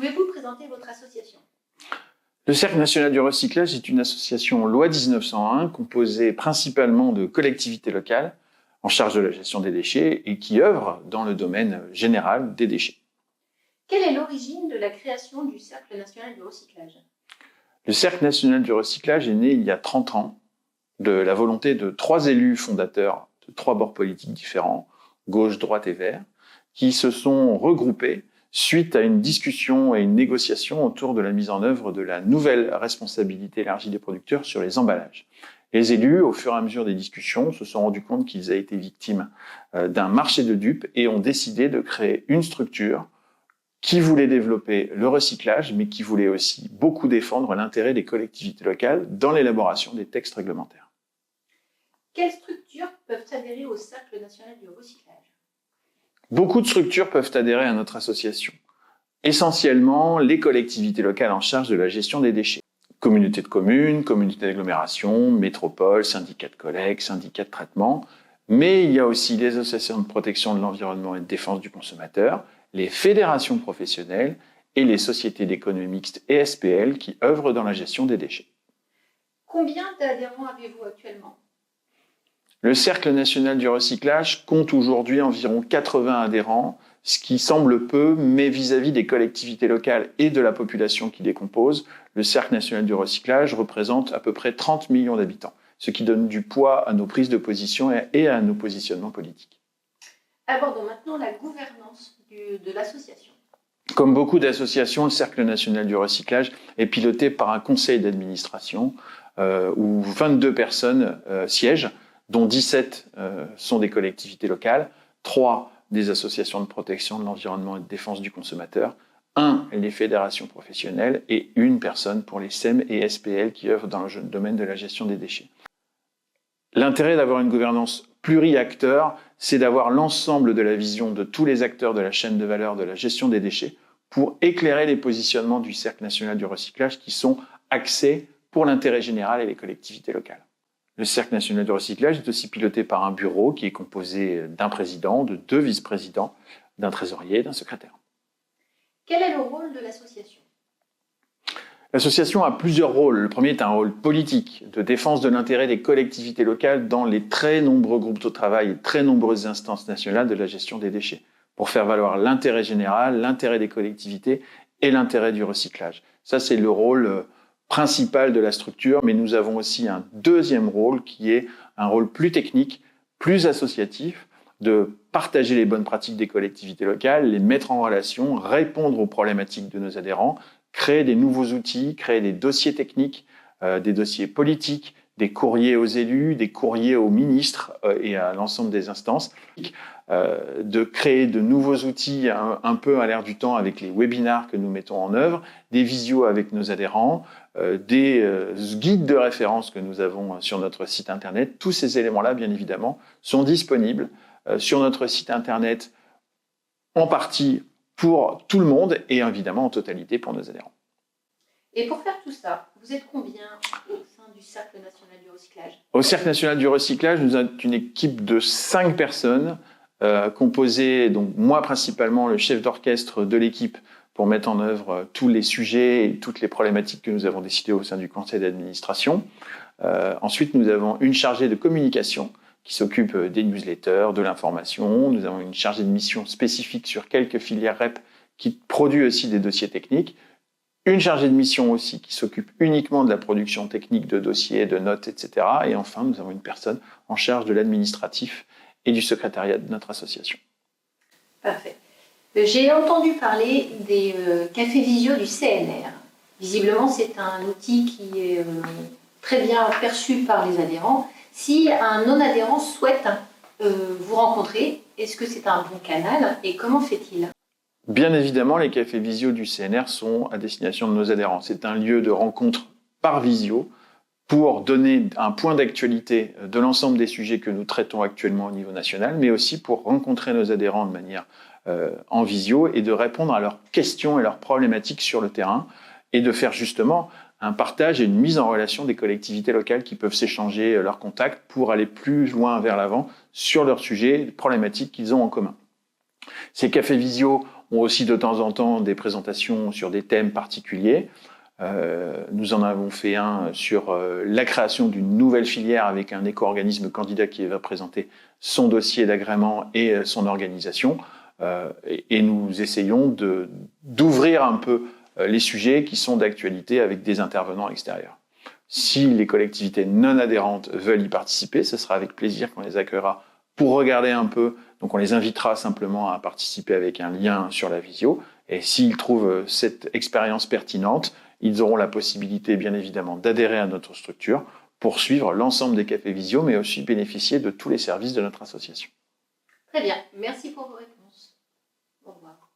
Pouvez-vous présenter votre association ? Le Cercle national du recyclage est une association loi 1901 composée principalement de collectivités locales en charge de la gestion des déchets et qui œuvre dans le domaine général des déchets. Quelle est l'origine de la création du Cercle national du recyclage ? Le Cercle national du recyclage est né il y a 30 ans de la volonté de 3 élus fondateurs de 3 bords politiques différents, gauche, droite et vert, qui se sont regroupés suite à une discussion et une négociation autour de la mise en œuvre de la nouvelle responsabilité élargie des producteurs sur les emballages. Les élus, au fur et à mesure des discussions, se sont rendus compte qu'ils avaient été victimes d'un marché de dupes et ont décidé de créer une structure qui voulait développer le recyclage, mais qui voulait aussi beaucoup défendre l'intérêt des collectivités locales dans l'élaboration des textes réglementaires. Quelles structures peuvent adhérer au Cercle national du recyclage ? Beaucoup de structures peuvent adhérer à notre association. Essentiellement, les collectivités locales en charge de la gestion des déchets. Communautés de communes, communautés d'agglomération, métropoles, syndicats de collecte, syndicats de traitement. Mais il y a aussi les associations de protection de l'environnement et de défense du consommateur, les fédérations professionnelles et les sociétés d'économie mixte et SPL qui œuvrent dans la gestion des déchets. Combien d'adhérents avez-vous actuellement ? Le Cercle national du recyclage compte aujourd'hui environ 80 adhérents, ce qui semble peu, mais vis-à-vis des collectivités locales et de la population qui les compose, le Cercle national du recyclage représente à peu près 30 millions d'habitants, ce qui donne du poids à nos prises de position et à nos positionnements politiques. Abordons maintenant la gouvernance de l'association. Comme beaucoup d'associations, le Cercle national du recyclage est piloté par un conseil d'administration où 22 personnes siègent, dont 17 sont des collectivités locales, 3 des associations de protection de l'environnement et de défense du consommateur, 1 les fédérations professionnelles et 1 personne pour les SEM et SPL qui œuvrent dans le domaine de la gestion des déchets. L'intérêt d'avoir une gouvernance pluri-acteurs, c'est d'avoir l'ensemble de la vision de tous les acteurs de la chaîne de valeur de la gestion des déchets pour éclairer les positionnements du Cercle national du recyclage qui sont axés pour l'intérêt général et les collectivités locales. Le Cercle national du recyclage est aussi piloté par un bureau qui est composé d'un président, de 2 vice-présidents, d'un trésorier et d'un secrétaire. Quel est le rôle de l'association ? L'association a plusieurs rôles. Le premier est un rôle politique, de défense de l'intérêt des collectivités locales dans les très nombreux groupes de travail et très nombreuses instances nationales de la gestion des déchets, pour faire valoir l'intérêt général, l'intérêt des collectivités et l'intérêt du recyclage. Ça, c'est le rôle principal de la structure, mais nous avons aussi un deuxième rôle qui est un rôle plus technique, plus associatif, de partager les bonnes pratiques des collectivités locales, les mettre en relation, répondre aux problématiques de nos adhérents, créer des nouveaux outils, créer des dossiers techniques, des dossiers politiques, des courriers aux élus, des courriers aux ministres et à l'ensemble des instances, de créer de nouveaux outils un peu à l'ère du temps avec les webinars que nous mettons en œuvre, des visios avec nos adhérents, des guides de référence que nous avons sur notre site internet. Tous ces éléments-là, bien évidemment, sont disponibles sur notre site internet en partie pour tout le monde et évidemment en totalité pour nos adhérents. Et pour faire tout ça, vous êtes combien au sein du Cercle national du recyclage ? Au Cercle national du recyclage, nous avons une équipe de 5 personnes composée, donc moi principalement, le chef d'orchestre de l'équipe pour mettre en œuvre tous les sujets et toutes les problématiques que nous avons décidées au sein du conseil d'administration. Ensuite, nous avons une chargée de communication qui s'occupe des newsletters, de l'information. Nous avons une chargée de mission spécifique sur quelques filières REP qui produit aussi des dossiers techniques. Une chargée de mission aussi qui s'occupe uniquement de la production technique de dossiers, de notes, etc. Et enfin, nous avons une personne en charge de l'administratif et du secrétariat de notre association. Parfait. J'ai entendu parler des cafés visio du CNR. Visiblement, c'est un outil qui est très bien perçu par les adhérents. Si un non-adhérent souhaite vous rencontrer, est-ce que c'est un bon canal et comment fait-il ? Bien évidemment, les cafés visio du CNR sont à destination de nos adhérents. C'est un lieu de rencontre par visio pour donner un point d'actualité de l'ensemble des sujets que nous traitons actuellement au niveau national, mais aussi pour rencontrer nos adhérents de manière en visio et de répondre à leurs questions et leurs problématiques sur le terrain et de faire justement un partage et une mise en relation des collectivités locales qui peuvent s'échanger leurs contacts pour aller plus loin vers l'avant sur leurs sujets, les problématiques qu'ils ont en commun. Ces cafés visio ont aussi de temps en temps des présentations sur des thèmes particuliers. Nous en avons fait un sur la création d'une nouvelle filière avec un éco-organisme candidat qui va présenter son dossier d'agrément et son organisation. Et nous essayons d'ouvrir un peu les sujets qui sont d'actualité avec des intervenants extérieurs. Si les collectivités non adhérentes veulent y participer, ce sera avec plaisir qu'on les accueillera pour regarder un peu. Donc on les invitera simplement à participer avec un lien sur la visio. Et s'ils trouvent cette expérience pertinente, ils auront la possibilité, bien évidemment, d'adhérer à notre structure pour suivre l'ensemble des cafés visio, mais aussi bénéficier de tous les services de notre association. Très bien, merci pour vos réponses. Au revoir.